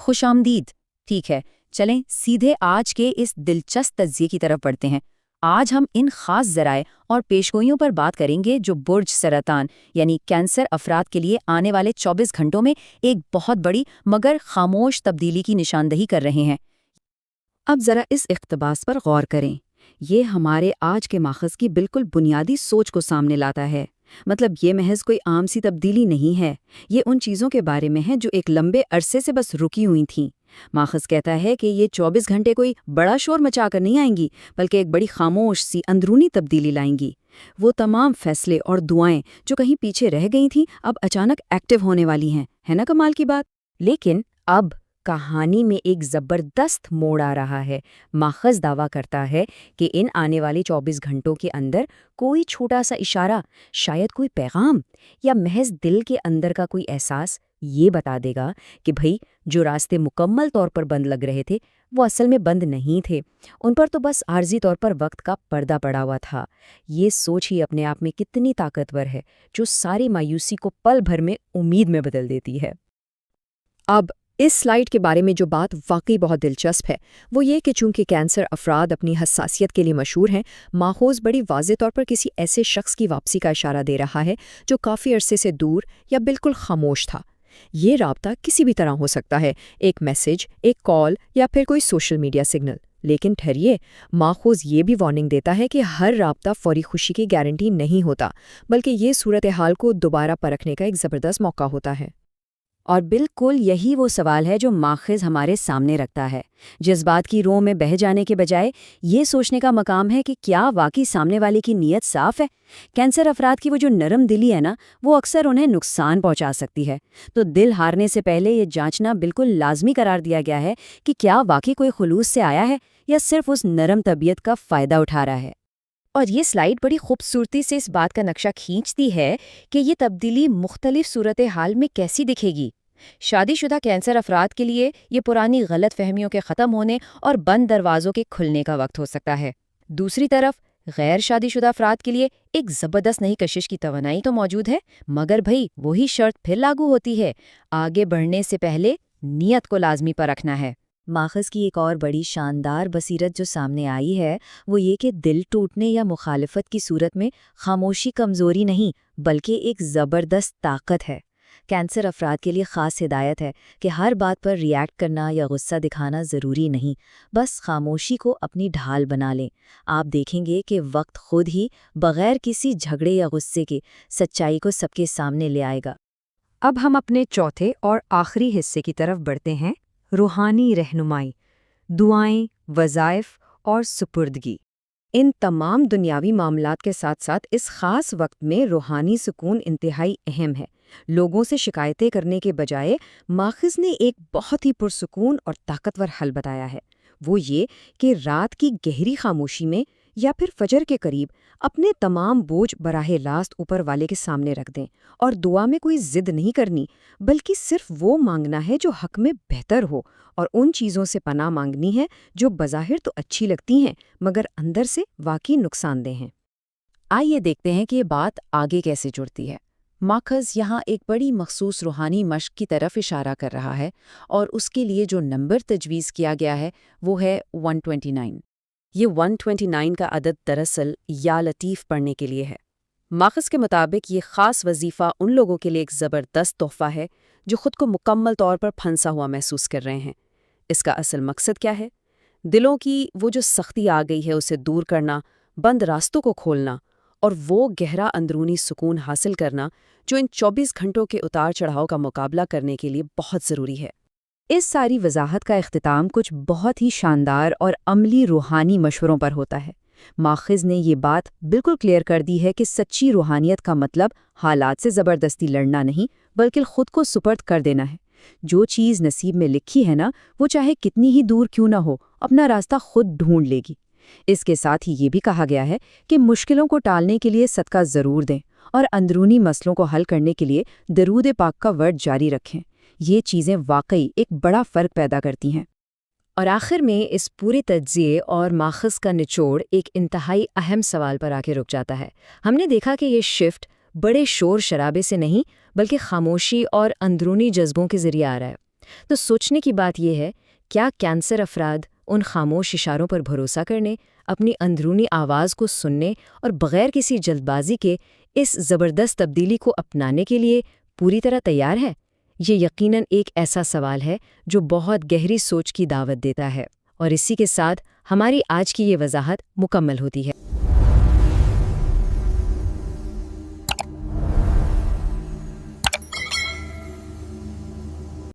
خوش آمدید۔ ٹھیک ہے، چلیں سیدھے آج کے اس دلچسپ تجزیے کی طرف بڑھتے ہیں۔ آج ہم ان خاص ذرائع اور پیشگوئیوں پر بات کریں گے جو برج سرطان یعنی کینسر افراد کے لیے آنے والے 24 گھنٹوں میں ایک بہت بڑی مگر خاموش تبدیلی کی نشاندہی کر رہے ہیں۔ اب ذرا اس اقتباس پر غور کریں۔ یہ ہمارے آج کے ماخذ کی بالکل بنیادی سوچ کو سامنے لاتا ہے۔ مطلب یہ محض کوئی عام سی تبدیلی نہیں ہے، یہ ان چیزوں کے بارے میں ہے جو ایک لمبے عرصے سے بس رکی ہوئی تھیں۔ ماخذ کہتا ہے کہ یہ 24 گھنٹے کوئی بڑا شور مچا کر نہیں آئیں گی، بلکہ ایک بڑی خاموش سی اندرونی تبدیلی لائیں گی۔ وہ تمام فیصلے اور دعائیں جو کہیں پیچھے رہ گئی تھیں اب اچانک ایکٹیو ہونے والی ہیں، ہے نا کمال کی بات؟ لیکن اب کہانی میں ایک زبردست موڑ آ رہا ہے۔ ماخذ دعویٰ کرتا ہے کہ ان آنے والے 24 گھنٹوں کے اندر کوئی چھوٹا سا اشارہ، شاید کوئی پیغام یا محض دل کے اندر کا کوئی احساس یہ بتا دے گا کہ بھئی جو راستے مکمل طور پر بند لگ رہے تھے وہ اصل میں بند نہیں تھے، ان پر تو بس عارضی طور پر وقت کا پردہ پڑا ہوا تھا۔ یہ سوچ ہی اپنے آپ میں کتنی طاقتور ہے، جو ساری مایوسی کو پل بھر میں امید میں بدل دیتی ہے۔ اب اس سلائیڈ کے بارے میں جو بات واقعی بہت دلچسپ ہے وہ یہ کہ چونکہ کینسر افراد اپنی حساسیت کے لیے مشہور ہیں، ماخوذ بڑی واضح طور پر کسی ایسے شخص کی واپسی کا اشارہ دے رہا ہے جو کافی عرصے سے دور یا بالکل خاموش تھا۔ یہ رابطہ کسی بھی طرح ہو سکتا ہے، ایک میسج، ایک کال یا پھر کوئی سوشل میڈیا سگنل۔ لیکن ٹھہریے، ماخوذ یہ بھی وارننگ دیتا ہے کہ ہر رابطہ فوری خوشی کی گارنٹی نہیں ہوتا، بلکہ یہ صورتحال کو دوبارہ پرکھنے کا ایک زبردست موقع ہوتا ہے۔ اور بالکل یہی وہ سوال ہے جو ماخذ ہمارے سامنے رکھتا ہے۔ جذبات کی رو میں بہہ جانے کے بجائے یہ سوچنے کا مقام ہے کہ کیا واقعی سامنے والے کی نیت صاف ہے؟ کینسر افراد کی وہ جو نرم دلی ہے نا، وہ اکثر انہیں نقصان پہنچا سکتی ہے۔ تو دل ہارنے سے پہلے یہ جانچنا بالکل لازمی قرار دیا گیا ہے کہ کیا واقعی کوئی خلوص سے آیا ہے یا صرف اس نرم طبیعت کا فائدہ اٹھا رہا ہے۔ اور یہ سلائیڈ بڑی خوبصورتی سے اس بات کا نقشہ کھینچتی ہے کہ یہ تبدیلی مختلف صورتحال میں کیسی دکھے گی۔ شادی شدہ کینسر افراد کے لیے یہ پرانی غلط فہمیوں کے ختم ہونے اور بند دروازوں کے کھلنے کا وقت ہو سکتا ہے۔ دوسری طرف غیر شادی شدہ افراد کے لیے ایک زبردست نئی کشش کی توانائی تو موجود ہے، مگر بھئی وہی شرط پھر لاگو ہوتی ہے، آگے بڑھنے سے پہلے نیت کو لازمی پرکھنا ہے۔ ماخذ کی ایک اور بڑی شاندار بصیرت جو سامنے آئی ہے وہ یہ کہ دل ٹوٹنے یا مخالفت کی صورت میں خاموشی کمزوری نہیں بلکہ ایک زبردست طاقت ہے۔ کینسر افراد کے لیے خاص ہدایت ہے کہ ہر بات پر ری ایکٹ کرنا یا غصہ دکھانا ضروری نہیں، بس خاموشی کو اپنی ڈھال بنا لیں۔ آپ دیکھیں گے کہ وقت خود ہی بغیر کسی جھگڑے یا غصے کے سچائی کو سب کے سامنے لے آئے گا۔ اب ہم اپنے چوتھے اور آخری حصے کی طرف بڑھتے ہیں، روحانی رہنمائی، دعائیں، وظائف اور سپردگی۔ ان تمام دنیاوی معاملات کے ساتھ ساتھ اس خاص وقت میں روحانی سکون انتہائی اہم ہے۔ لوگوں سے شکایتیں کرنے کے بجائے ماخذ نے ایک بہت ہی پرسکون اور طاقتور حل بتایا ہے۔ وہ یہ کہ رات کی گہری خاموشی میں یا پھر فجر کے قریب اپنے تمام بوجھ براہ راست اوپر والے کے سامنے رکھ دیں، اور دعا میں کوئی ضد نہیں کرنی بلکہ صرف وہ مانگنا ہے جو حق میں بہتر ہو، اور ان چیزوں سے پناہ مانگنی ہے جو بظاہر تو اچھی لگتی ہیں مگر اندر سے واقعی نقصان دہ ہیں۔ آئیے دیکھتے ہیں کہ یہ بات آگے کیسے جڑتی ہے۔ ماخذ یہاں ایک بڑی مخصوص روحانی مشق کی طرف اشارہ کر رہا ہے، اور اس کے لیے جو نمبر تجویز کیا گیا ہے وہ ہے 129۔ یہ 129 کا عدد دراصل یا لطیف پڑھنے کے لیے ہے۔ ماخذ کے مطابق یہ خاص وظیفہ ان لوگوں کے لیے ایک زبردست تحفہ ہے جو خود کو مکمل طور پر پھنسا ہوا محسوس کر رہے ہیں۔ اس کا اصل مقصد کیا ہے؟ دلوں کی وہ جو سختی آ گئی ہے اسے دور کرنا، بند راستوں کو کھولنا اور وہ گہرا اندرونی سکون حاصل کرنا جو ان 24 گھنٹوں کے اتار چڑھاؤ کا مقابلہ کرنے کے لیے بہت ضروری ہے۔ اس ساری وضاحت کا اختتام کچھ بہت ہی شاندار اور عملی روحانی مشوروں پر ہوتا ہے۔ ماخذ نے یہ بات بالکل کلیئر کر دی ہے کہ سچی روحانیت کا مطلب حالات سے زبردستی لڑنا نہیں بلکہ خود کو سپرد کر دینا ہے۔ جو چیز نصیب میں لکھی ہے نا، وہ چاہے کتنی ہی دور کیوں نہ ہو، اپنا راستہ خود ڈھونڈ لے گی۔ اس کے ساتھ ہی یہ بھی کہا گیا ہے کہ مشکلوں کو ٹالنے کے لیے صدقہ ضرور دیں اور اندرونی مسئلوں کو حل کرنے کے لیے درود پاک کا ورد جاری رکھیں۔ یہ چیزیں واقعی ایک بڑا فرق پیدا کرتی ہیں۔ اور آخر میں اس پورے تجزیے اور ماخذ کا نچوڑ ایک انتہائی اہم سوال پر آ کے رک جاتا ہے۔ ہم نے دیکھا کہ یہ شفٹ بڑے شور شرابے سے نہیں بلکہ خاموشی اور اندرونی جذبوں کے ذریعے آ رہا ہے۔ تو سوچنے کی بات یہ ہے، کیا کینسر افراد ان خاموش اشاروں پر بھروسہ کرنے، اپنی اندرونی آواز کو سننے اور بغیر کسی جلد بازی کے اس زبردست تبدیلی کو اپنانے کے لیے پوری طرح تیار ہے؟ یہ یقیناً ایک ایسا سوال ہے جو بہت گہری سوچ کی دعوت دیتا ہے، اور اسی کے ساتھ ہماری آج کی یہ وضاحت مکمل ہوتی ہے۔